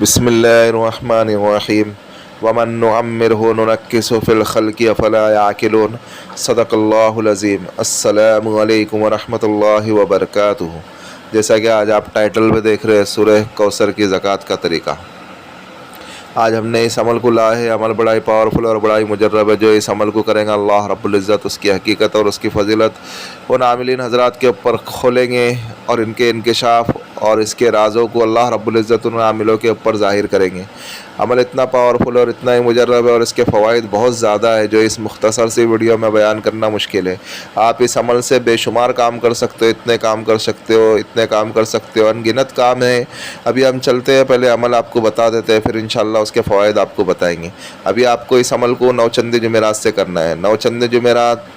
बिस्मिल्लाहिर्रहमानिर्रहीम वमन नुअम्मिरहु नुनक्किसहु फ़िल ख़ल्क़ि अफ़ला यअक़िलून सदक़ल्लाहुल अज़ीम। अस्सलामु अलैकुम वरहमतुल्लाहि वबरकातुहू। जैसा कि आज आप टाइटल में देख रहे हैं सूरह कौसर की ज़कात का तरीका। आज हमने इस अमल को लाया है। अमल बड़ा ही पावरफुल और बड़ा ही मुजर्रब है। जो इस अमल को करेंगे अल्लाह रब्बुल इज़्ज़त उसकी हकीकत और उसकी फ़जीलत उन आमिलीन हज़रात के ऊपर खोलेंगे और इनके इंकशाफ और इसके राज़ों को अल्लाह रब्बुल इज़्ज़त उन आमिलों के ऊपर ज़ाहिर करेंगे। अमल इतना पावरफुल और इतना ही मुजर्रब है और इसके फ़वाइद बहुत ज़्यादा है जो इस मुख्तसर सी वीडियो में बयान करना मुश्किल है। आप इस अमल से बेशुमार काम कर सकते हो, इतने काम कर सकते हो, इतने काम कर सकते हो, अनगिनत काम है। अभी हम चलते हैं, पहले अमल आपको बता देते हैं, फिर इंशाअल्लाह उसके फ़वाइद आपको बताएंगे। अभी आपको इस अमल को नौचंदी जुमेरात से करना है। नौचंदी जुमेरात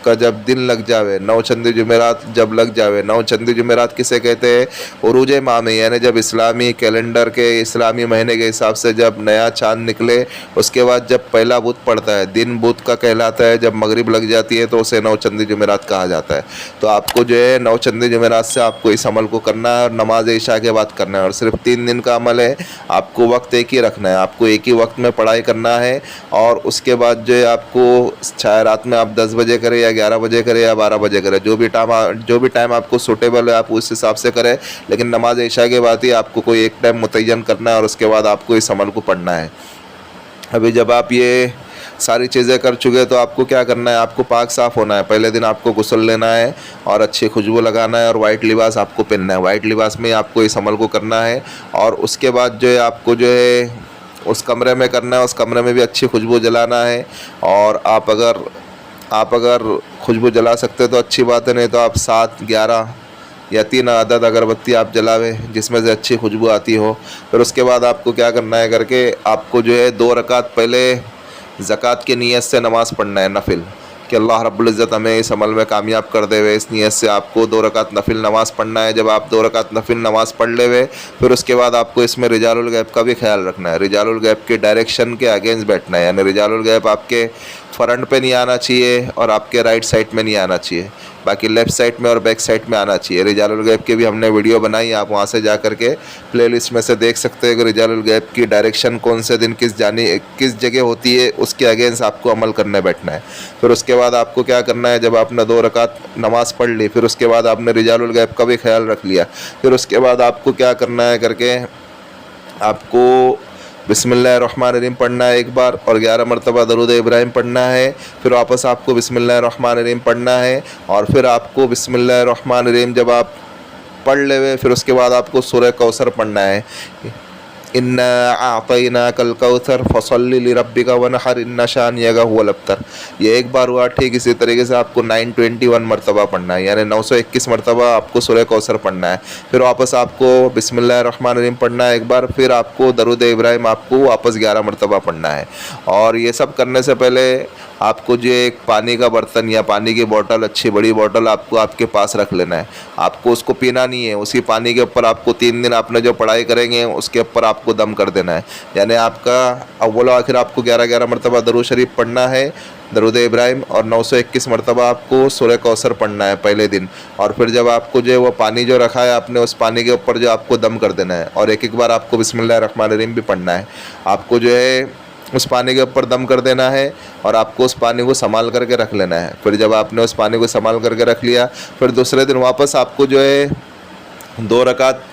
का जब दिन लग जावे, नौचंदी जुमेरात जब लग जावे, नौचंदी जुमेरात किसे कहते हैं? उरूज माह में, यानी जब इस्लामी कैलेंडर के इस्लामी महीने के हिसाब से जब नया चाँद निकले, उसके बाद जब पहला बुध पड़ता है, दिन बुध का कहलाता है। जब मगरिब लग जाती है तो उसे नौचंदी जुमेरात कहा जाता है। तो आपको जो है नौचंदी जुमेरात से आपको इस अमल को करना है और नमाज इशा के बाद करना है। और सिर्फ 3 दिन का अमल है। आपको वक्त एक ही रखना है, आपको एक ही वक्त में पढ़ाई करना है। और उसके बाद जो है आपको चाहे रात में आप 10 बजे करें या 11 बजे करें या 12 बजे करें, जो भी टाइम आपको सूटेबल है आप उस हिसाब से करें। लेकिन नमाज इशा के बाद ही आपको कोई एक टाइम मुतय्यन करना है और उसके बाद आपको इस अमल को पढ़ना है। अभी जब आप ये सारी चीज़ें कर चुके तो आपको क्या करना है? आपको पाक साफ़ होना है। पहले दिन आपको गुस्ल लेना है और अच्छी खुशबू लगाना है और वाइट लिबास आपको पहनना है। वाइट लिबास में आपको इस अमल को करना है। और उसके बाद जो है आपको जो है उस कमरे में करना है, उस कमरे में भी अच्छी खुशबू जलाना है। और आप अगर खुशबू जला सकते तो अच्छी बात है, नहीं तो आप 7, 11 या 3 अदद अगरबत्ती आप जलावे जिसमें से अच्छी खुशबू आती हो। फिर उसके बाद आपको क्या करना है करके आपको जो है 2 रकात पहले ज़कात की नीयत से नमाज़ पढ़ना है, नफिल, कि अल्लाह रब्बुल इज़्ज़त हमें इस अमल में कामयाब कर देवे। इस नीयत से आपको 2 रकात नफिल नमाज़ पढ़ना है। जब आप 2 रकात नफिल नमाज़ पढ़ लेवे फिर उसके बाद आपको इसमें रिजालुल गैब का भी ख्याल रखना है। रिजालुल गैब के डायरेक्शन के अगेंस्ट बैठना है, यानी रिजालुल गैब आपके फ्रंट पे नहीं आना चाहिए और आपके राइट साइड में नहीं आना चाहिए, बाकी लेफ़्ट साइड में और बैक साइड में आना चाहिए। रिजालुल गैब की भी हमने वीडियो बनाई, आप वहाँ से जा कर के प्लेलिस्ट में से देख सकते हैं कि रिजालुल गैब की डायरेक्शन कौन से दिन किस जगह होती है, उसके अगेंस्ट आपको अमल करने बैठना है। फिर उसके बाद आपको क्या करना है? जब आपने 2 रकात नमाज़ पढ़ ली फिर उसके बाद आपने रिजालुल गैब का भी ख्याल रख लिया। फिर उसके बाद आपको क्या करना है करके आपको बिस्मिल्लाहिर्रहमानिर्रहीम पढ़ना है एक बार और 11 मरतबा दरूद इब्राहिम पढ़ना है। फिर वापस आपको बिस्मिल्लाहिर्रहमानिर्रहीम पढ़ना है और फिर आपको बिस्मिल्लाहिर्रहमानिर्रहीम जब आप पढ़ लेवे फिर उसके बाद आपको सूरह कौसर पढ़ना है। इन्ना आतैनाकल कौसर फसल्लि लिरब्बिका वनहर इन्ना शानियका हुवल अब्तर। ये एक बार हुआ। ठीक इसी तरीके से आपको 921 मरतबा पढ़ना है, यानी 921 मरतबा आपको सूरह कौसर पढ़ना है। फिर वापस आपको बिस्मिल्लाहिर्रहमानिर्रहीम पढ़ना है एक बार, फिर आपको दरूद इब्राहिम आपको वापस 11 मरतबा पढ़ना है। और ये सब करने से पहले आपको जो एक पानी का बर्तन या पानी की बोतल, अच्छी बड़ी बोतल आपको आपके पास रख लेना है। आपको उसको पीना नहीं है, उसी पानी के ऊपर आपको 3 दिन आपने जो पढ़ाई करेंगे उसके ऊपर आपको दम कर देना है। यानी आपका अव्वल आखिर आपको 11-11 मरतबा दरूद शरीफ पढ़ना है, दरूद इब्राहिम, और 921 मरतबा आपको सूरह कौसर पढ़ना है पहले दिन। और फिर जब आपको जो है वो पानी जो रखा है आपने उस पानी के ऊपर जो आपको दम कर देना है और एक बार आपको बिस्मिल्लाहिर्रहमानिर्रहीम भी पढ़ना है। आपको जो है उस पानी के ऊपर दम कर देना है और आपको उस पानी को संभाल करके रख लेना है। फिर जब आपने उस पानी को संभाल करके रख लिया फिर दूसरे दिन वापस आपको जो है 2 रकात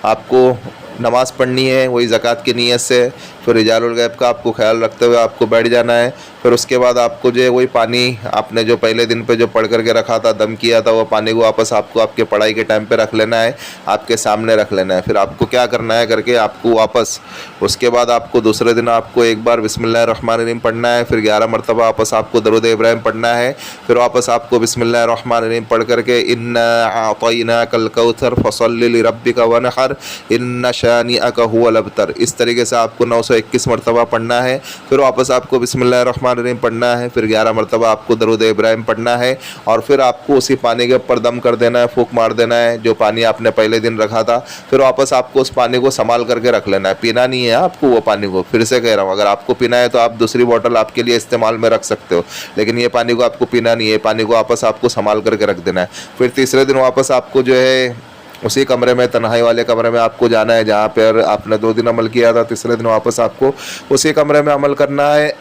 आपको नमाज़ पढ़नी है वही ज़कात की नीयत से। फिर रिजालुल गैब का आपको ख्याल रखते हुए आपको बैठ जाना है। फिर उसके बाद आपको जो है वही पानी आपने जो पहले दिन पे जो पढ़ करके रखा था, दम किया था, वो पानी को वापस आपको आपके पढ़ाई के टाइम पे रख लेना है, आपके सामने रख लेना है। फिर आपको क्या करना है करके आपको वापस उसके बाद आपको दूसरे दिन आपको एक बार बिस्मिल्लाहिर्रहमानिर्रहीम पढ़ना है, फिर 11 मरतबा वापस आपको दरूद इब्राहिम पढ़ना है। फिर वापस आपको बिस्मिल्लाहिर्रहमानिर्रहीम पढ़ करके इन्ना आतैनाकल कौसर फसल्लि लिरब्बिका वनहर इन्ना शानिअका हुवल अब्तर। इस तरीके से आपको 921 मरतबा पढ़ना है। फिर वापस आपको बिस्मिल्लाहिर्रहमानिर्रहीम पढ़ना है, फिर 11 मरतबा आपको दरूद इब्राहिम पढ़ना है और फिर आपको उसी पानी के ऊपर दम कर देना है, फूंक मार देना है जो पानी आपने पहले दिन रखा था। फिर वापस आपको उस पानी को संभाल करके रख लेना है, पीना नहीं है आपको वो पानी को। फिर से कह रहा हूँ, अगर आपको पीना है तो आप दूसरी बोतल आपके लिए इस्तेमाल में रख सकते हो, लेकिन ये पानी को आपको पीना नहीं है, पानी को वापस आपको संभाल करके रख देना है। फिर तीसरे दिन वापस आपको जो है उसी कमरे में, तन्हाई वाले कमरे में आपको जाना है जहाँ पर आपने 2 दिन अमल किया था, तीसरे दिन वापस आपको उसी कमरे में अमल करना है।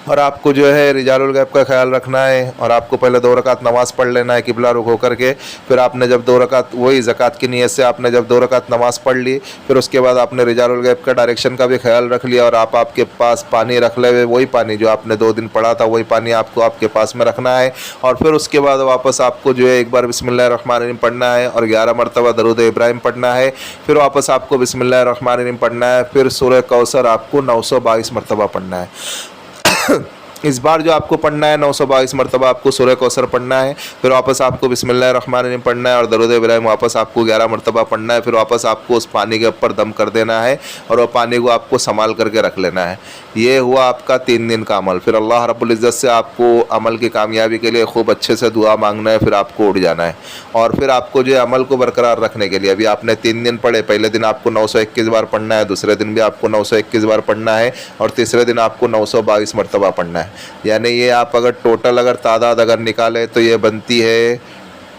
और आपको जो है रिजालुल गैब का ख्याल रखना है। और आपको पहले 2 रकात नमाज़ पढ़ लेना है किबला रुख होकर के। फिर आपने जब 2 रकात वही ज़कात की नीयत से आपने जब 2 रकात नमाज़ पढ़ ली, फिर उसके बाद आपने रिजालुल गैब का डायरेक्शन का भी ख्याल रख लिया। और आपके पास पानी रख ले हुए, वही पानी जो आपने 2 दिन पढ़ा था वही पानी आपको आपके पास में रखना है। और फिर उसके बाद वापस आपको जो है एक बार बिस्मिल्लाहिर्रहमानिर्रहीम पढ़ना है और 11 मरतबा दरूद इब्राहिम पढ़ना है। फिर वापस आपको बिस्मिल्लाहिर्रहमानिर्रहीम पढ़ना है। फिर सूरह कौसर आपको 922 मरतबा पढ़ना है। इस बार जो आपको पढ़ना है 922 मरतबा आपको सूरह कौसर पढ़ना है। फिर वापस आपको बिस्मिल्लाहिर्रहमानिर्रहीम पढ़ना है और दरूद इब्राहिम वापस आपको 11 मरतबा पढ़ना है। फिर वापस आपको उस पानी के ऊपर दम कर देना है और वो पानी को आपको संभाल करके रख लेना है। ये हुआ आपका 3 दिन का अमल। फिर अल्लाह रब्बुल इज़्ज़त से आपको अमल की कामयाबी के लिए खूब अच्छे से दुआ मांगना है। फिर आपको उठ जाना है और फिर आपको जो अमल को बरकरार रखने के लिए अभी आपने 3 दिन पढ़े, पहले दिन आपको 921 बार पढ़ना है, दूसरे दिन भी आपको 921 बार पढ़ना है और तीसरे दिन आपको 922 मरतबा पढ़ना है। यानी ये आप अगर टोटल अगर तादाद अगर निकालें तो ये बनती है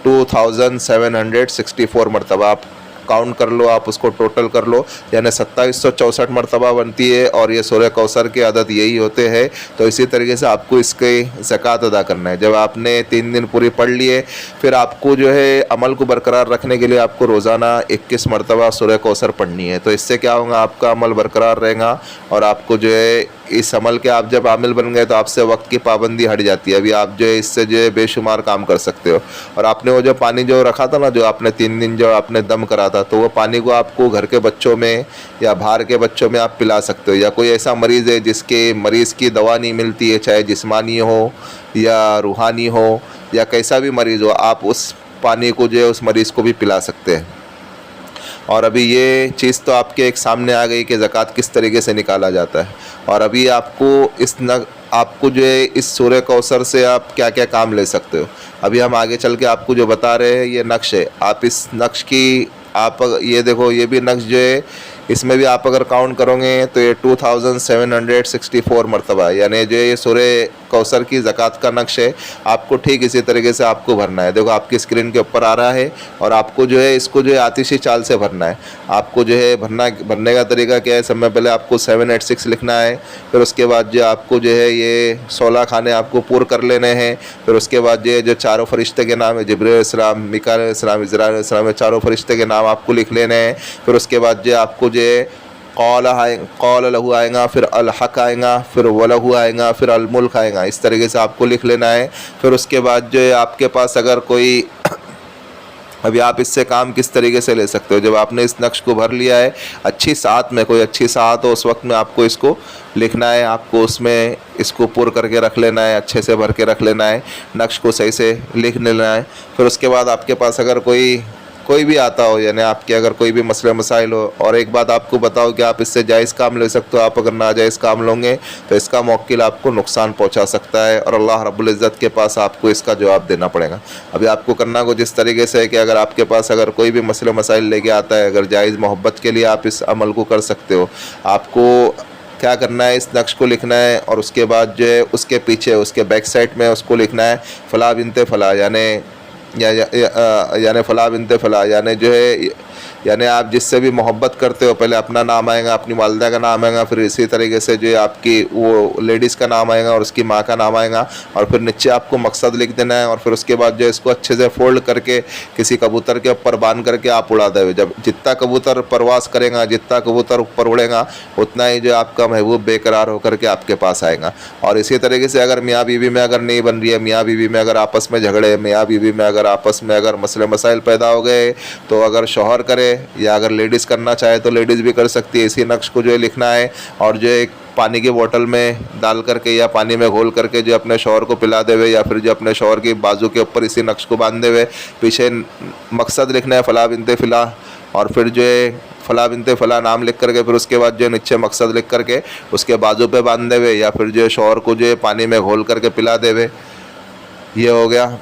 2764 मरतबा। आप काउंट कर लो, आप उसको टोटल कर लो, यानी 2764 मरतबा बनती है। और ये सूरह कौसर के अदद यही होते हैं। तो इसी तरीके से आपको इसके ज़कात अदा करना है। जब आपने 3 दिन पूरी पढ़ लिए, फिर आपको जो है अमल को बरकरार रखने के लिए आपको रोज़ाना 21 मरतबा सूरह कौसर पढ़नी है। तो इससे क्या होगा, आपका अमल बरकरार रहेगा और आपको जो है इस अमल के आप जब आमिल बन गए तो आपसे वक्त की पाबंदी हट जाती है। अभी आप जो है इससे जो है बेशुमार काम कर सकते हो। और आपने वो जो पानी जो रखा था ना, जो आपने 3 दिन जो आपने दम करा था, तो वो पानी को आपको घर के बच्चों में या बाहर के बच्चों में आप पिला सकते हो। या कोई ऐसा मरीज़ है जिसके मरीज़ की दवा नहीं मिलती है, चाहे जिस्मानी हो या रूहानी हो या कैसा भी मरीज़ हो, आप उस पानी को जो है उस मरीज़ को भी पिला सकते हैं। और अभी ये चीज़ तो आपके एक सामने आ गई कि ज़कात किस तरीके से निकाला जाता है। और अभी आपको जो है इस सूरह कौसर से आप क्या क्या काम ले सकते हो, अभी हम आगे चल के आपको जो बता रहे हैं ये नक्श है। आप इस नक्श की आप ये देखो, ये भी नक्श जो है इसमें भी आप अगर काउंट करोगे तो ये 2764 मरतबा, यानी जो ये सूरह कौसर की ज़कात का नक्श है। आपको ठीक इसी तरीके से आपको भरना है। देखो आपकी स्क्रीन के ऊपर आ रहा है और आपको जो है इसको जो है आतिशी चाल से भरना है। आपको जो है भरने का तरीका क्या है, सब में पहले आपको 786 लिखना है। फिर उसके बाद जो आपको जो है ये 16 खाने आपको पूर कर लेने हैं। फिर उसके बाद जो चारों फरिश्ते के नाम है, जिब्रील इस्लाम, मिकाईल इस्लाम, इज़राईल इस्लाम, चारों फरिश्ते के नाम आपको लिख लेने हैं। फिर उसके बाद जो आपको कौल लहू आएगा, फिर अल हक आएगा, फिर वलहू आएगा, फिर अल मुल्क आएगा। इस तरीके से आपको लिख लेना है। फिर उसके बाद जो है आपके पास अगर कोई अभी आप इससे काम किस तरीके से ले सकते हो, जब आपने इस नक्श को भर लिया है, अच्छी साथ में कोई अच्छी साथ हो उस वक्त में आपको इसको लिखना है। आपको उसमें इसको पूर करके रख लेना है, अच्छे से भर के रख लेना है, नक्श को सही से लिख लेना है। फिर उसके बाद आपके पास अगर कोई भी आता हो, यानी आपके अगर कोई भी मसले मसाइल हो, और एक बात आपको बताओ कि आप इससे जायज़ काम ले सकते हो। आप अगर नाजायज़ काम लोगे तो इसका मौक्किल आपको नुकसान पहुंचा सकता है और अल्लाह रब्बुल इज़्ज़त के पास आपको इसका जवाब देना पड़ेगा। अभी आपको करना को जिस तरीके से है कि अगर आपके पास अगर कोई भी मसले मसाइल लेके आता है, अगर जायज़ मोहब्बत के लिए आप इस अमल को कर सकते हो। आपको क्या करना है, इस नक्श को लिखना है और उसके बाद जो है उसके पीछे उसके बैक साइड में उसको लिखना है फ़ला बिनते फ़ला, यानी फ़ला बिनते फ़ला, यानी जो है यानी आप जिससे भी मोहब्बत करते हो, पहले अपना नाम आएगा, अपनी वालिदा का नाम आएगा, फिर इसी तरीके से जो है आपकी वो लेडीज़ का नाम आएगा और उसकी माँ का नाम आएगा, और फिर नीचे आपको मकसद लिख देना है। और फिर उसके बाद जो है इसको अच्छे से फोल्ड करके किसी कबूतर के ऊपर बांध करके आप उड़ा देवे। जब जितना कबूतर परवास करेगा, जितना कबूतर ऊपर उड़ेगा, उतना ही जो आपका महबूब बेकरार होकर के आपके पास आएगा। और इसी तरीके से अगर मियाँ बीवी में अगर नहीं बन रही है, मियाँ बीवी में अगर आपस में झगड़े, मियाँ बीवी में अगर आपस में अगर मसले मसाइल पैदा हो गए, तो अगर शौहर करे या अगर लेडीज़ करना चाहे तो लेडीज़ भी कर सकती है। इसी नक्श को जो है लिखना है और जो एक पानी की बोतल में डाल करके या पानी में घोल करके जो अपने शौहर को पिला देवे, या फिर जो अपने शौहर की बाजू के ऊपर इसी नक्श को बांध देवे। पीछे मकसद लिखना है फ़ला बिनते फ़ला, और फिर जो है फ़ला बिनते फ़ला नाम लिख करके फिर उसके बाद जो नीचे मकसद लिख करके उसके बाजू पे बांध देवे, या फिर जो शौहर को जो है पानी में घोल करके पिला देवे। ये हो गया।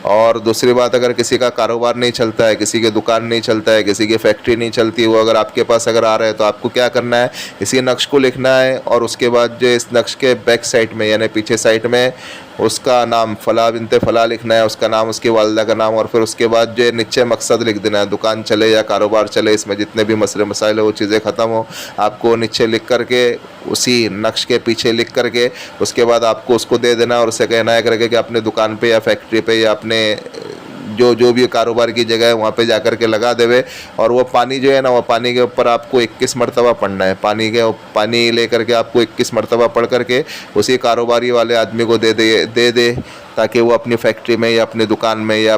और दूसरी बात, अगर किसी का कारोबार नहीं चलता है, किसी की दुकान नहीं चलता है, किसी की फैक्ट्री नहीं चलती, वो अगर आपके पास अगर आ रहा है तो आपको क्या करना है, इसी नक्श को लिखना है और उसके बाद जो इस नक्श के बैक साइड में यानी पीछे साइड में उसका नाम फ़ला बिनते फ़ला लिखना है, उसका नाम, उसकी वालिदा का नाम, और फिर उसके बाद जो नीचे मकसद लिख देना है, दुकान चले या कारोबार चले, इसमें जितने भी मसले मसाइल है वो चीज़ें ख़त्म हो, आपको नीचे लिख करके उसी नक्श के पीछे लिख करके उसके बाद आपको उसको दे देना है और उसे कहना है करके कि अपने दुकान पे या फैक्ट्री पे या अपने जो भी कारोबार की जगह है वहाँ पे जाकर के लगा देवे। और वो पानी जो है ना, वो पानी के ऊपर आपको 21 मरतबा पढ़ना है। पानी ले करके आपको 21 मरतबा पढ़ करके उसी कारोबारी वाले आदमी को दे दे ताकि वो अपनी फैक्ट्री में या अपनी दुकान में या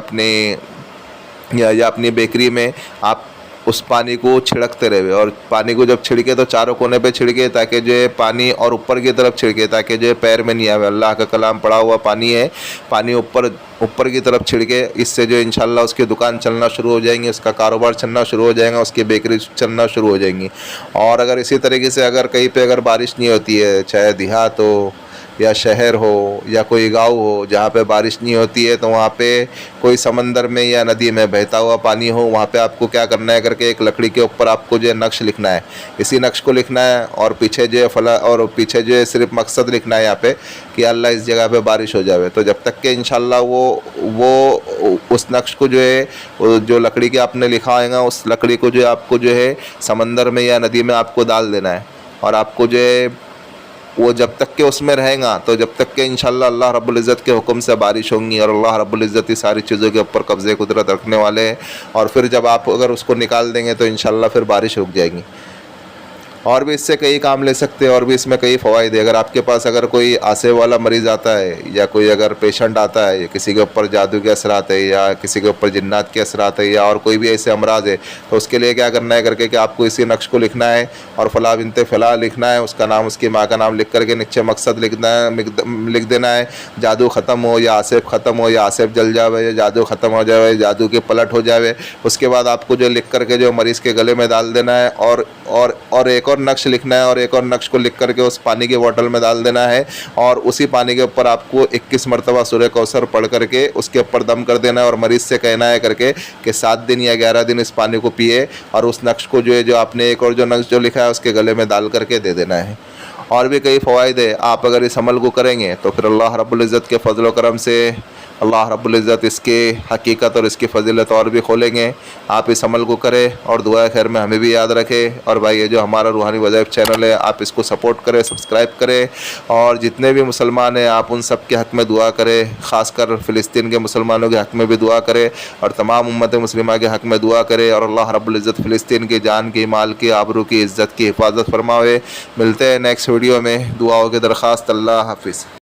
अपनी बेकरी में आप उस पानी को छिड़कते रहे। और पानी को जब छिड़के तो चारों कोने पे छिड़के ताकि जो है पानी, और ऊपर की तरफ छिड़के ताकि जो है पैर में नहीं आवे। अल्लाह का कलाम पड़ा हुआ पानी है, पानी ऊपर की तरफ छिड़के। इससे जो इंशाल्लाह उसकी दुकान चलना शुरू हो जाएंगी, उसका कारोबार चलना शुरू हो जाएगा, उसकी बेकरी चलना शुरू हो जाएंगी। और अगर इसी तरीके से अगर कहीं पे अगर बारिश नहीं होती है, चाहे देहात हो या शहर हो या कोई गांव हो जहाँ पे बारिश नहीं होती है, तो वहाँ पे कोई समंदर में या नदी में बहता हुआ पानी हो, वहाँ पे आपको क्या करना है करके एक लकड़ी के ऊपर आपको जो है नक्श लिखना है। इसी नक्श को लिखना है और पीछे जो है पीछे जो है सिर्फ मकसद लिखना है यहाँ पे कि अल्लाह इस जगह पे बारिश हो जावे। तो जब तक कि इंशाल्लाह वो उस नक्श को जो है जो लकड़ी के आपने लिखा होगा उस लकड़ी को जो है आपको जो है समंदर में या नदी में आपको डाल देना है। और आपको जो है वो जब तक के उसमें रहेगा तो जब तक के इंशाल्लाह अल्लाह रब्बुल इज़्ज़त के हुक्म से बारिश होंगी। और अल्लाह रब्बुल इज़्ज़त ही सारी चीज़ों के ऊपर कब्ज़े कुदरत रखने वाले हैं। और फिर जब आप अगर उसको निकाल देंगे तो इंशाल्लाह फिर बारिश रुक जाएगी। और भी इससे कई काम ले सकते हैं और भी इसमें कई फ़वाइद है। अगर आपके पास अगर कोई आसे वाला मरीज़ आता है या कोई अगर पेशेंट आता है या किसी के ऊपर जादू के असरात है या किसी के ऊपर जिन्नात के असरात है या और कोई भी ऐसे अमराज है, तो उसके लिए क्या करना है करके कि आपको इसी नक्श को लिखना है और फ़ला बिनते फ़ला लिखना है, उसका नाम, उसकी माँ का नाम लिख करके नीचे मकसद लिख देना है। जादू ख़त्म हो या आसिफ ख़त्म हो या आसिफ जल जावे या जादू ख़त्म हो जाए, जादू की पलट हो जाए। उसके बाद आपको जो लिख करके जो मरीज़ के गले में डाल देना है और एक और नक्श लिखना है और एक और नक्श को लिख करके उस पानी के बोतल में डाल देना है। और उसी पानी के ऊपर आपको 21 मरतबा सूरह कौसर पढ़ करके उसके ऊपर दम कर देना है और मरीज़ से कहना है करके कि 7 दिन या 11 दिन इस पानी को पिए और उस नक्श को जो है जो आपने एक और जो नक्श जो लिखा है उसके गले में डाल करके दे देना है। और भी कई फ़वाइद है। आप अगर इस अमल को करेंगे तो फिर अल्लाह रब्बुल इज़्ज़त के फजल व करम से अल्लाह रब्बुल इज़्ज़त इसके हकीकत और इसकी फ़जीलत और भी खोलेंगे। आप इस अमल को करें और दुआ खैर में हमें भी याद रखें। और भाई ये जो हमारा रूहानी वज़ाइफ चैनल है आप इसको सपोर्ट करें, सब्सक्राइब करें और जितने भी मुसलमान हैं आप उन सब के हक़ में दुआ करें। ख़ासकर फ़िलिस्तीन के मुसलमानों के हक़ में भी दुआ करें और तमाम उम्मत मुस्लिमा के हक़ में दुआ करें। और अल्लाह रब्बुल इज़्ज़त फ़िलिस्तीन की जान की, माल की, आबरू की, इज़्ज़त की हिफाजत फरमावे। मिलते हैं नेक्स्ट वीडियो में। दुआओं की दरख्वास्त। अल्लाह हाफ़िज़।